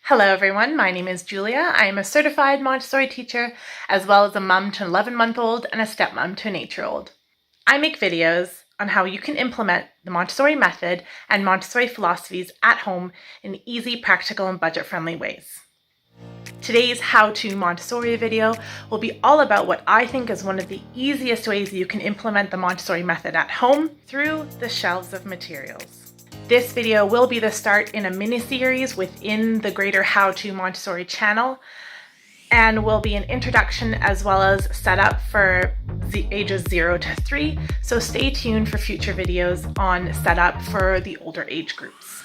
Hello everyone, my name is Julia. I am a certified Montessori teacher, as well as a mum to an 11-month-old and a stepmom to an 8-year-old. I make videos on how you can implement the Montessori method and Montessori philosophies at home in easy, practical, and budget-friendly ways. Today's how-to Montessori video will be all about what I think is one of the easiest ways you can implement the Montessori method at home through the shelves of materials. This video will be the start in a mini-series within the greater How to Montessori channel and will be an introduction as well as setup for ages 0 to 3, so stay tuned for future videos on setup for the older age groups.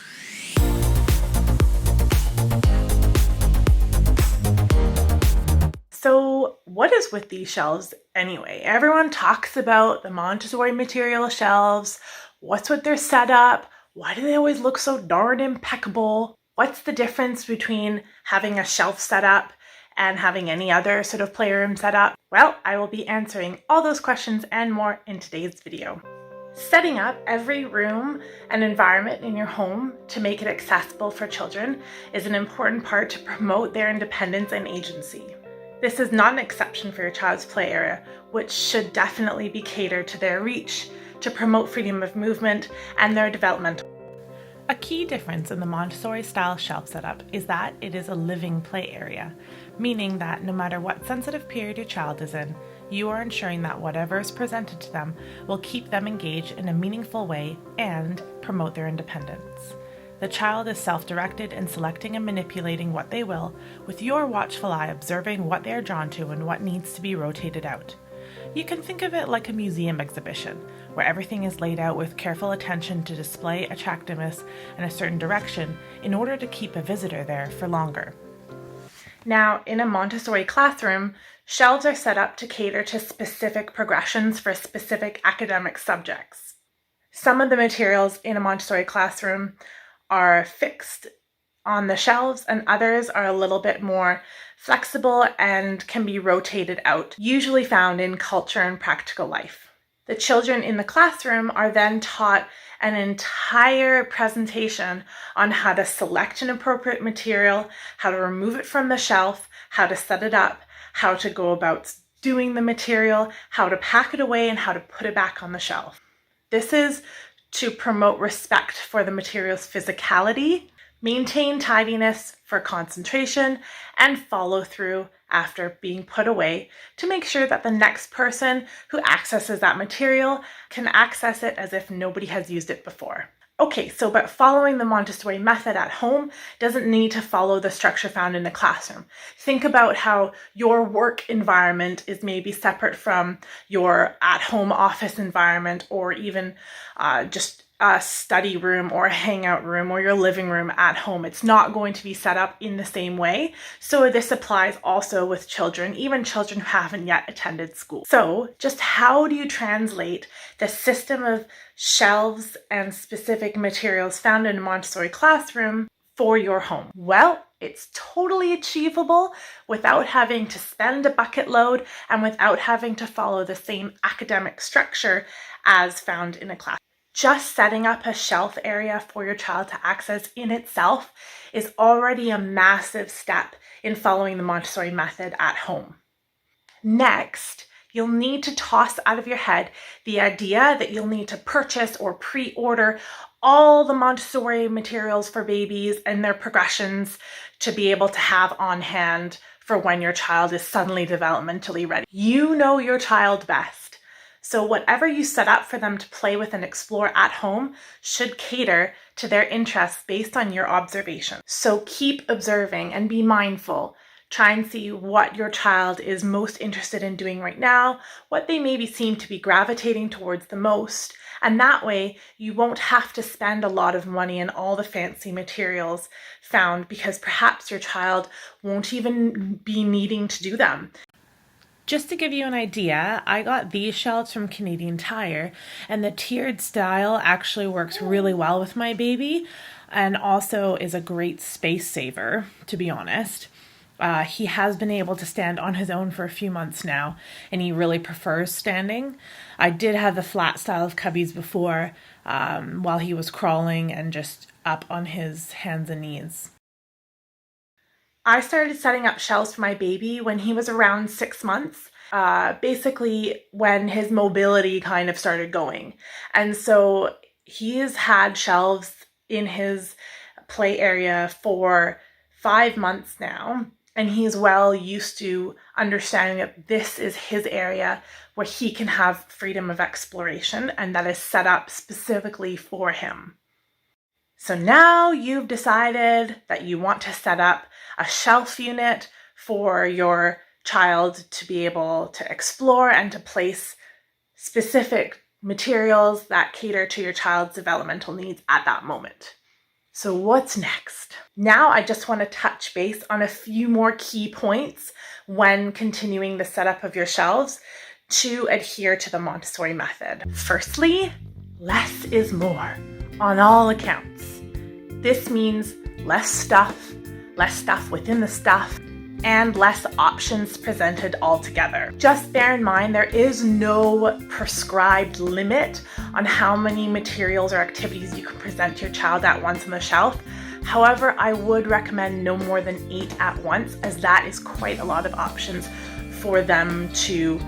So what is with these shelves anyway? Everyone talks about the Montessori material shelves. What's with their setup? Why do they always look so darn impeccable? What's the difference between having a shelf setup and having any other sort of playroom setup? Well, I will be answering all those questions and more in today's video. Setting up every room and environment in your home to make it accessible for children is an important part to promote their independence and agency. This is not an exception for your child's play area, which should definitely be catered to their reach to promote freedom of movement and their developmental. A key difference in the Montessori style shelf setup is that it is a living play area, meaning that no matter what sensitive period your child is in, you are ensuring that whatever is presented to them will keep them engaged in a meaningful way and promote their independence. The child is self-directed in selecting and manipulating what they will, with your watchful eye observing what they are drawn to and what needs to be rotated out. You can think of it like a museum exhibition, where everything is laid out with careful attention to display attractiveness in a certain direction in order to keep a visitor there for longer. Now, in a Montessori classroom, shelves are set up to cater to specific progressions for specific academic subjects. Some of the materials in a Montessori classroom are fixed on the shelves and others are a little bit more flexible and can be rotated out, usually found in culture and practical life. The children in the classroom are then taught an entire presentation on how to select an appropriate material, how to remove it from the shelf, how to set it up, how to go about doing the material, how to pack it away, and how to put it back on the shelf. This is to promote respect for the material's physicality, maintain tidiness for concentration, and follow through after being put away to make sure that the next person who accesses that material can access it as if nobody has used it before. Okay, but following the Montessori method at home doesn't need to follow the structure found in the classroom. Think about how your work environment is maybe separate from your at-home office environment, or even just a study room or a hangout room or your living room at home. It's not going to be set up in the same way. So this applies also with children, even children who haven't yet attended school. So just how do you translate the system of shelves and specific materials found in a Montessori classroom for your home? Well, it's totally achievable without having to spend a bucket load and without having to follow the same academic structure as found in a class. Just setting up a shelf area for your child to access in itself is already a massive step in following the Montessori method at home. Next, you'll need to toss out of your head the idea that you'll need to purchase or pre-order all the Montessori materials for babies and their progressions to be able to have on hand for when your child is suddenly developmentally ready. You know your child best. So whatever you set up for them to play with and explore at home should cater to their interests based on your observation. So keep observing and be mindful. Try and see what your child is most interested in doing right now, what they maybe seem to be gravitating towards the most, and that way you won't have to spend a lot of money on all the fancy materials found because perhaps your child won't even be needing to do them. Just to give you an idea, I got these shelves from Canadian Tire, and the tiered style actually works really well with my baby and also is a great space saver, to be honest. He has been able to stand on his own for a few months now, and he really prefers standing. I did have the flat style of cubbies before, while he was crawling and just up on his hands and knees. I started setting up shelves for my baby when he was around 6 months, basically when his mobility kind of started going. And so he's had shelves in his play area for 5 months now, and he's well used to understanding that this is his area where he can have freedom of exploration, and that is set up specifically for him. So now you've decided that you want to set up a shelf unit for your child to be able to explore and to place specific materials that cater to your child's developmental needs at that moment. So what's next? Now I just want to touch base on a few more key points when continuing the setup of your shelves to adhere to the Montessori method. Firstly, less is more on all accounts. This means less stuff within the stuff, and less options presented altogether. Just bear in mind there is no prescribed limit on how many materials or activities you can present to your child at once on the shelf. However, I would recommend no more than 8 at once, as that is quite a lot of options for them to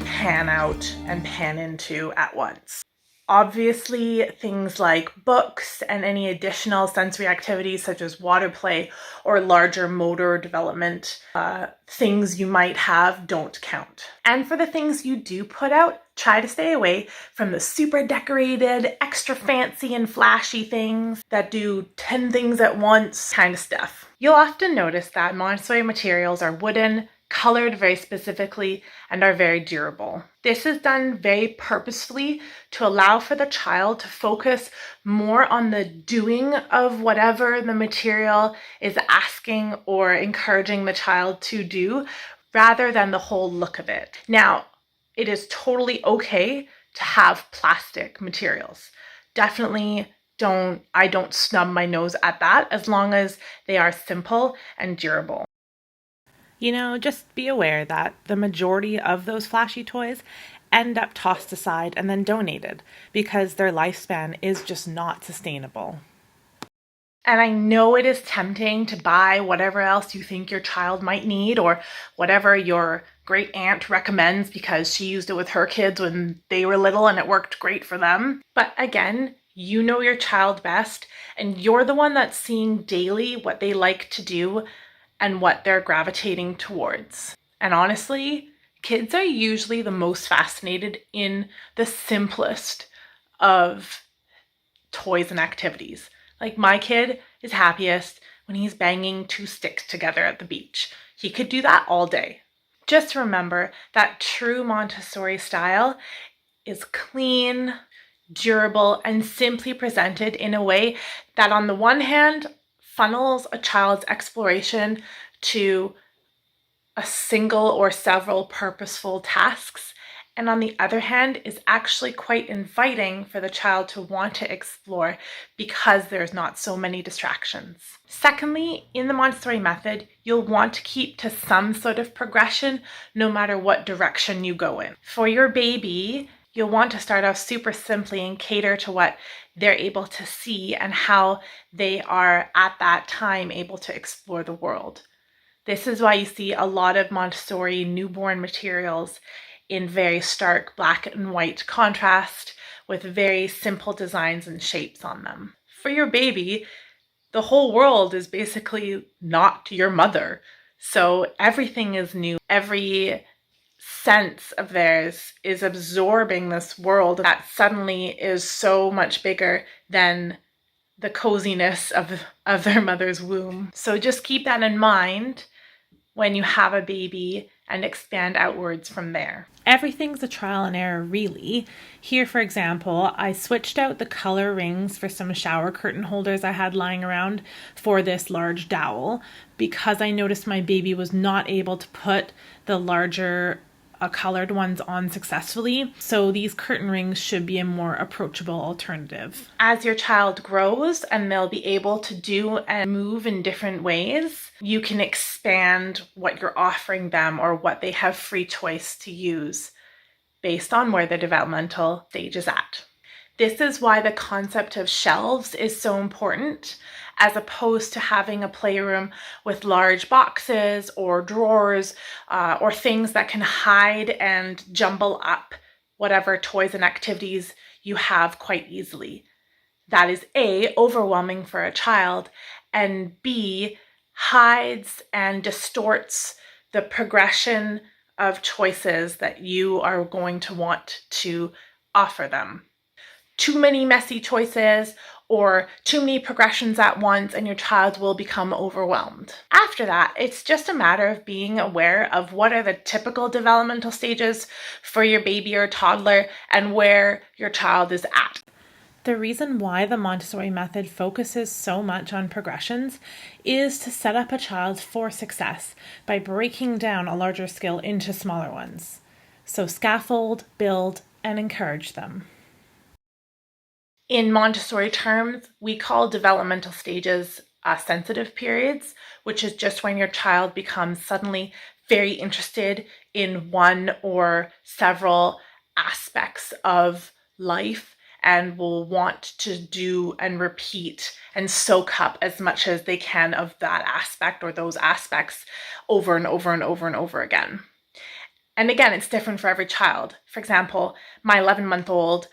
pan out and pan into at once. Obviously, things like books and any additional sensory activities such as water play or larger motor development things you might have don't count. And for the things you do put out, try to stay away from the super decorated, extra fancy and flashy things that do 10 things at once kind of stuff. You'll often notice that Montessori materials are wooden, colored very specifically, and are very durable. This is done very purposefully to allow for the child to focus more on the doing of whatever the material is asking or encouraging the child to do, rather than the whole look of it. Now, it is totally okay to have plastic materials. Definitely I don't snub my nose at that, as long as they are simple and durable. Just be aware that the majority of those flashy toys end up tossed aside and then donated because their lifespan is just not sustainable. And I know it is tempting to buy whatever else you think your child might need, or whatever your great aunt recommends because she used it with her kids when they were little and it worked great for them. But again, you know your child best, and you're the one that's seeing daily what they like to do and what they're gravitating towards. And honestly, kids are usually the most fascinated in the simplest of toys and activities. Like, my kid is happiest when he's banging 2 sticks together at the beach. He could do that all day. Just remember that true Montessori style is clean, durable, and simply presented in a way that, on the one hand, funnels a child's exploration to a single or several purposeful tasks, and on the other hand is actually quite inviting for the child to want to explore because there's not so many distractions. Secondly, in the Montessori method, you'll want to keep to some sort of progression no matter what direction you go in. For your baby, you'll want to start off super simply and cater to what they're able to see and how they are at that time able to explore the world. This is why you see a lot of Montessori newborn materials in very stark black and white contrast with very simple designs and shapes on them. For your baby, the whole world is basically not your mother. So everything is new. Every sense of theirs is absorbing this world that suddenly is so much bigger than the coziness of their mother's womb. So just keep that in mind when you have a baby and expand outwards from there. Everything's a trial and error, really. Here, for example, I switched out the color rings for some shower curtain holders I had lying around for this large dowel because I noticed my baby was not able to put the larger colored ones on successfully. So these curtain rings should be a more approachable alternative. As your child grows and they'll be able to do and move in different ways, you can expand what you're offering them or what they have free choice to use based on where their developmental stage is at. This is why the concept of shelves is so important, as opposed to having a playroom with large boxes or drawers or things that can hide and jumble up whatever toys and activities you have quite easily. That is A, overwhelming for a child, and B, hides and distorts the progression of choices that you are going to want to offer them. Too many messy choices or too many progressions at once, and your child will become overwhelmed. After that, it's just a matter of being aware of what are the typical developmental stages for your baby or toddler and where your child is at. The reason why the Montessori method focuses so much on progressions is to set up a child for success by breaking down a larger skill into smaller ones. So scaffold, build, and encourage them. In Montessori terms, we call developmental stages sensitive periods, which is just when your child becomes suddenly very interested in one or several aspects of life and will want to do and repeat and soak up as much as they can of that aspect or those aspects over and over and over and over again. And again, it's different for every child. For example, my 11-month-old,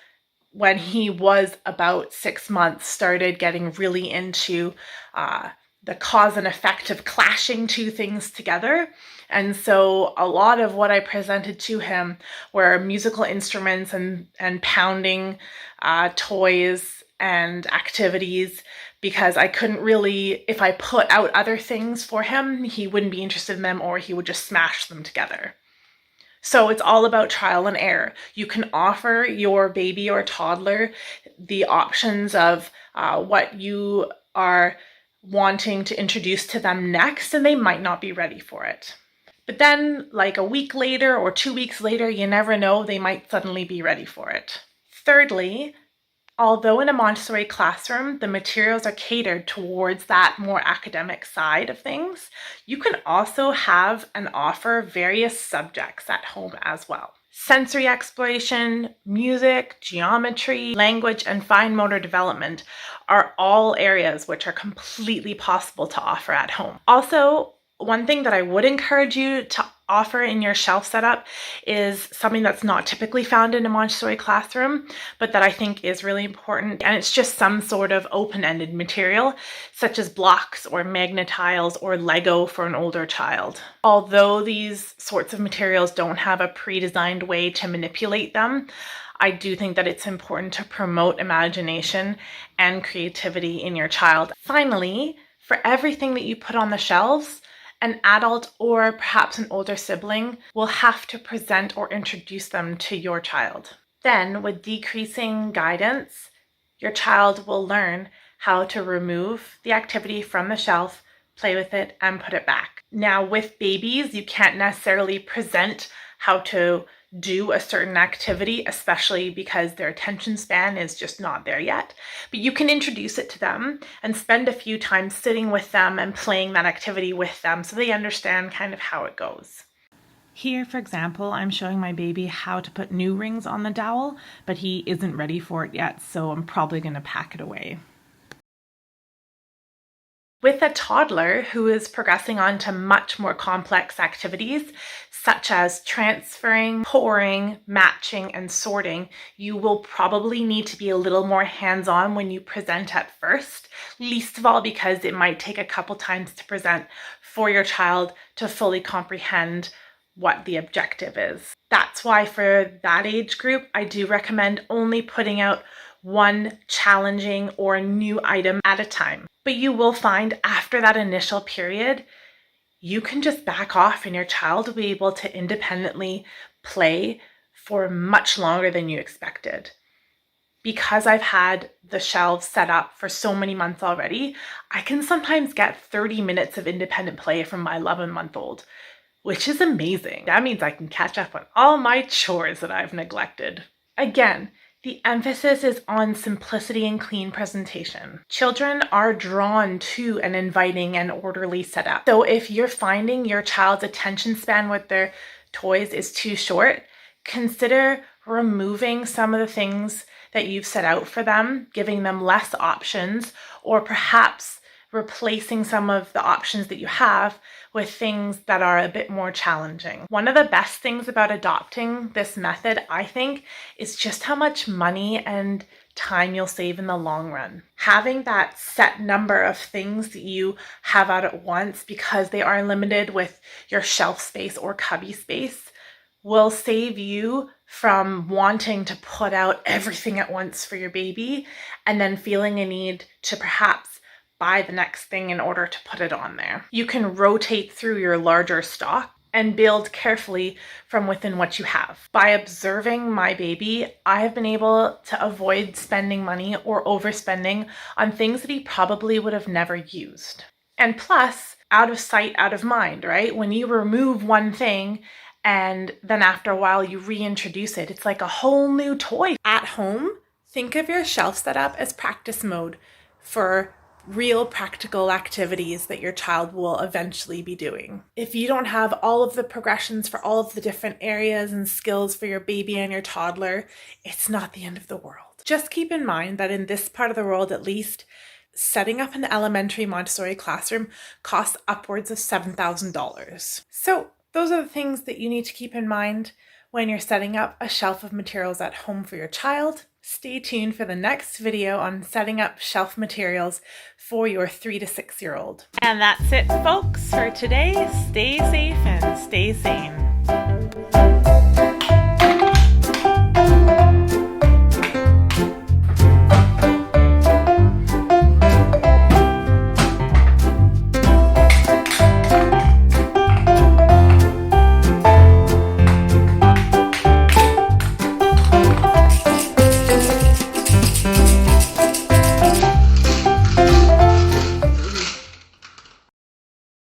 when he was about 6 months, started getting really into the cause and effect of clashing two things together. And so a lot of what I presented to him were musical instruments and pounding toys and activities, because I couldn't really, if I put out other things for him, he wouldn't be interested in them or he would just smash them together. So it's all about trial and error. You can offer your baby or toddler the options of what you are wanting to introduce to them next, and they might not be ready for it. But then, like a week later or 2 weeks later, you never know, they might suddenly be ready for it. Thirdly, although in a Montessori classroom, the materials are catered towards that more academic side of things, you can also have and offer various subjects at home as well. Sensory exploration, music, geometry, language, and fine motor development are all areas which are completely possible to offer at home. Also, one thing that I would encourage you to offer in your shelf setup is something that's not typically found in a Montessori classroom, but that I think is really important. And it's just some sort of open-ended material, such as blocks or magnet tiles or Lego for an older child. Although these sorts of materials don't have a pre-designed way to manipulate them, I do think that it's important to promote imagination and creativity in your child. Finally, for everything that you put on the shelves, an adult or perhaps an older sibling will have to present or introduce them to your child. Then, with decreasing guidance, your child will learn how to remove the activity from the shelf, play with it, and put it back. Now, with babies, you can't necessarily present how to do a certain activity, especially because their attention span is just not there yet. But you can introduce it to them and spend a few times sitting with them and playing that activity with them so they understand kind of how it goes. Here, for example, I'm showing my baby how to put new rings on the dowel, but he isn't ready for it yet, so I'm probably going to pack it away. With a toddler who is progressing on to much more complex activities, such as transferring, pouring, matching, and sorting, you will probably need to be a little more hands-on when you present at first, least of all because it might take a couple times to present for your child to fully comprehend what the objective is. That's why for that age group, I do recommend only putting out one challenging or new item at a time. But you will find after that initial period, you can just back off and your child will be able to independently play for much longer than you expected. Because I've had the shelves set up for so many months already, I can sometimes get 30 minutes of independent play from my 11-month-old, which is amazing. That means I can catch up on all my chores that I've neglected. Again, the emphasis is on simplicity and clean presentation. Children are drawn to an inviting and orderly setup. So if you're finding your child's attention span with their toys is too short, consider removing some of the things that you've set out for them, giving them less options, or perhaps replacing some of the options that you have with things that are a bit more challenging. One of the best things about adopting this method, I think, is just how much money and time you'll save in the long run. Having that set number of things that you have out at once, because they are limited with your shelf space or cubby space, will save you from wanting to put out everything at once for your baby and then feeling a need to perhaps buy the next thing in order to put it on there. You can rotate through your larger stock and build carefully from within what you have. By observing my baby, I have been able to avoid spending money or overspending on things that he probably would have never used. And plus, out of sight, out of mind, right? When you remove one thing and then after a while you reintroduce it, it's like a whole new toy. At home, think of your shelf setup as practice mode for real practical activities that your child will eventually be doing. If you don't have all of the progressions for all of the different areas and skills for your baby and your toddler, it's not the end of the world. Just keep in mind that in this part of the world, at least, setting up an elementary Montessori classroom costs upwards of $7,000. So those are the things that you need to keep in mind when you're setting up a shelf of materials at home for your child. Stay tuned for the next video on setting up shelf materials for your 3 to 6 year old. And that's it, folks, for today. Stay safe and stay sane.